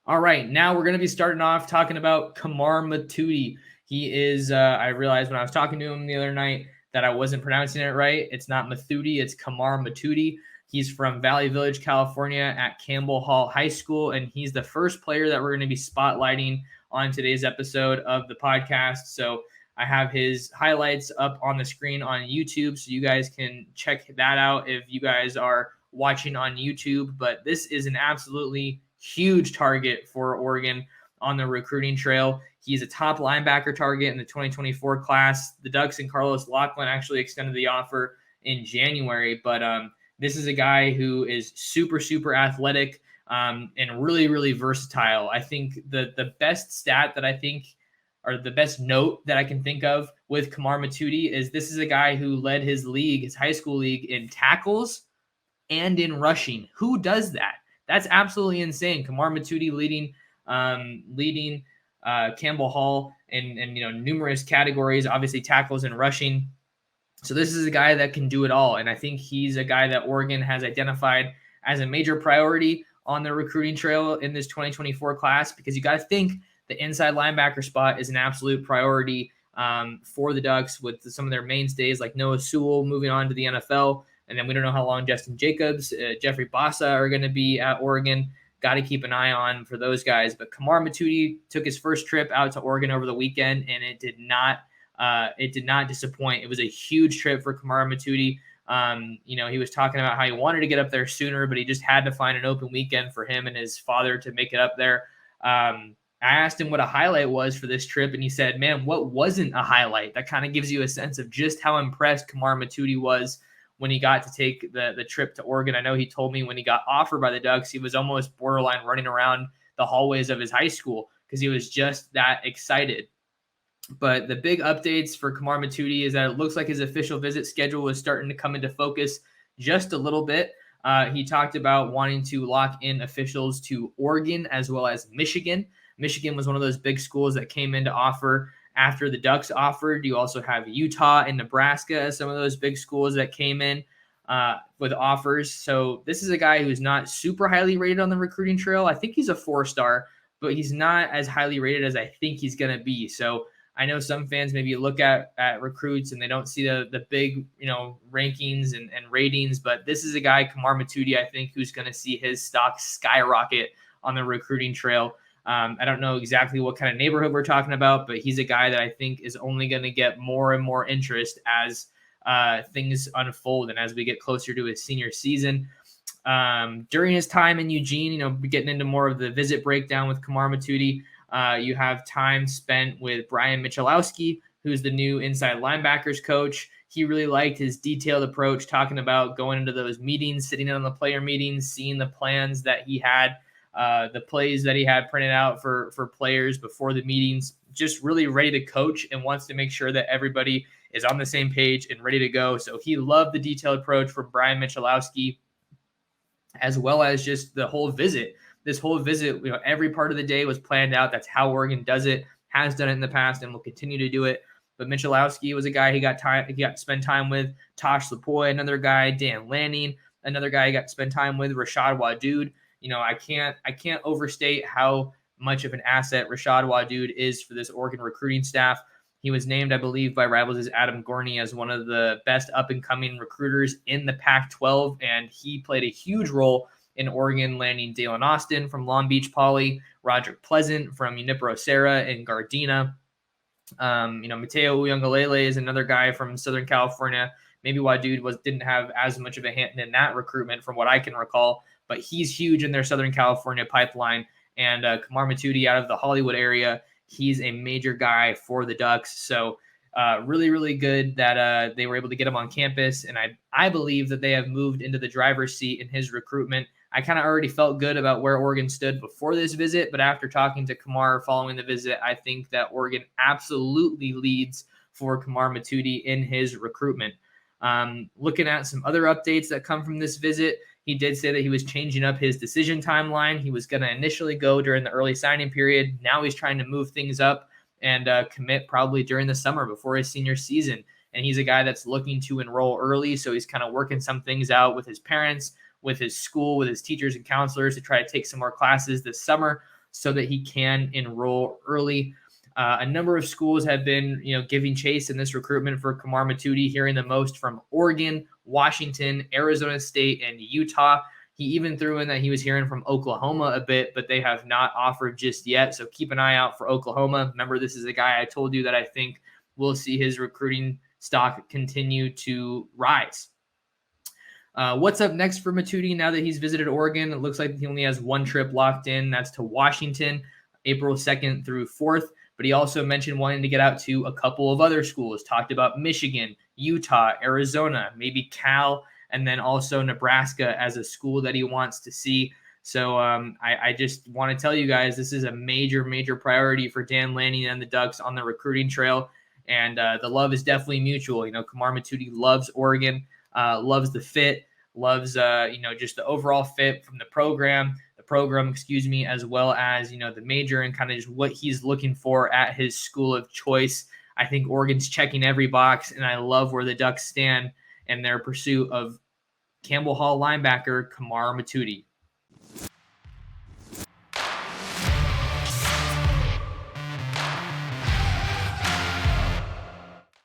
All right, now we're going to be starting off talking about Kamar Mothudi. He is, I realized when I was talking to him the other night that I wasn't pronouncing it right. It's not Mothudi, it's Kamar Mothudi. He's from Valley Village, California at Campbell Hall High School, and he's the first player that we're going to be spotlighting on today's episode of the podcast. So I have his highlights up on the screen on YouTube, so you guys can check that out if you guys are watching on YouTube. But this is an absolutely huge target for Oregon on the recruiting trail. He's a top linebacker target in the 2024 class. The Ducks and Carlos Lachlan actually extended the offer in January, but this is a guy who is super, super athletic and really, really versatile. I think the best stat that I think, or the best note that I can think of with Kamar Mothudi is this is a guy who led his league, his high school league, in tackles and in rushing. Who does that? That's absolutely insane. Kamar Mothudi leading Campbell Hall in numerous categories, obviously tackles and rushing. So this is a guy that can do it all, and I think he's a guy that Oregon has identified as a major priority on the recruiting trail in this 2024 class, because you got to think the inside linebacker spot is an absolute priority for the Ducks, with some of their mainstays like Noah Sewell moving on to the NFL. And then we don't know how long Justin Jacobs, Jeffrey Bassa are going to be at Oregon. Got to keep an eye on for those guys. But Kamar Mothudi took his first trip out to Oregon over the weekend, and it did not disappoint. It was a huge trip for Kamar Mothudi. He was talking about how he wanted to get up there sooner, but he just had to find an open weekend for him and his father to make it up there. I asked him what a highlight was for this trip, and he said, man, what wasn't a highlight? That kind of gives you a sense of just how impressed Kamar Mothudi was when he got to take the trip to Oregon. I know he told me when he got offered by the Ducks, he was almost borderline running around the hallways of his high school because he was just that excited. But the big updates for Kamar Mothudi is that it looks like his official visit schedule is starting to come into focus just a little bit. He talked about wanting to lock in officials to Oregon as well as Michigan. Michigan was one of those big schools that came in to offer after the Ducks offered. You also have Utah and Nebraska as some of those big schools that came in with offers. So this is a guy who's not super highly rated on the recruiting trail. I think he's a 4-star, but he's not as highly rated as I think he's going to be. So I know some fans maybe look at recruits and they don't see the big, rankings and ratings, but this is a guy, Kamar Mothudi, I think, who's going to see his stock skyrocket on the recruiting trail. I don't know exactly what kind of neighborhood we're talking about, but he's a guy that I think is only going to get more and more interest as things unfold and as we get closer to his senior season. During his time in Eugene, getting into more of the visit breakdown with Kamar Mothudi, you have time spent with Brian Michalowski, who's the new inside linebackers coach. He really liked his detailed approach, talking about going into those meetings, sitting in on the player meetings, seeing the plans that he had, the plays that he had printed out for players before the meetings, just really ready to coach and wants to make sure that everybody is on the same page and ready to go. So he loved the detailed approach from Brian Michalowski, as well as just the whole visit. This whole visit, every part of the day was planned out. That's how Oregon does it, has done it in the past, and will continue to do it. But Michalowski was a guy he got to spend time with. Tosh Lapoy, another guy. Dan Lanning, another guy he got to spend time with. Rashad Wadood. I can't overstate how much of an asset Rashad Wadood is for this Oregon recruiting staff. He was named, I believe, by Rivals' Adam Gorney as one of the best up-and-coming recruiters in the Pac-12, and he played a huge role in Oregon landing Dalen Austin from Long Beach Poly, Roderick Pleasant from Junipero Serra and Gardena. Mateo Uyangalele is another guy from Southern California. Maybe Wadood didn't have as much of a hand in that recruitment from what I can recall, but he's huge in their Southern California pipeline. And Kamar Mothudi out of the Hollywood area, he's a major guy for the Ducks. So really, really good that they were able to get him on campus. And I believe that they have moved into the driver's seat in his recruitment. I kind of already felt good about where Oregon stood before this visit, but after talking to Kamar following the visit, I think that Oregon absolutely leads for Kamar Mothudi in his recruitment. Looking at some other updates that come from this visit, he did say that he was changing up his decision timeline. He was going to initially go during the early signing period. Now he's trying to move things up and commit probably during the summer before his senior season. And he's a guy that's looking to enroll early, so he's kind of working some things out with his parents, with his school, with his teachers and counselors to try to take some more classes this summer. so that he can enroll early. A number of schools have been, giving chase in this recruitment for Kamar Mothudi, hearing the most from Oregon, Washington, Arizona State, and Utah. He even threw in that he was hearing from Oklahoma a bit, but they have not offered just yet. So keep an eye out for Oklahoma. Remember, this is a guy I told you that I think we'll see his recruiting stock continue to rise. What's up next for Mothudi now that he's visited Oregon? It looks like he only has one trip locked in. That's to Washington, April 2nd through 4th. But he also mentioned wanting to get out to a couple of other schools, talked about Michigan, Utah, Arizona, maybe Cal, and then also Nebraska as a school that he wants to see. So I just want to tell you guys, this is a major, major priority for Dan Lanning and the Ducks on the recruiting trail. And the love is definitely mutual. Kamar Mothudi loves Oregon, loves the fit, loves, just the overall fit from the program, as well as, the major and kind of just what he's looking for at his school of choice. I think Oregon's checking every box, and I love where the Ducks stand in their pursuit of Campbell Hall linebacker Kamar Mothudi.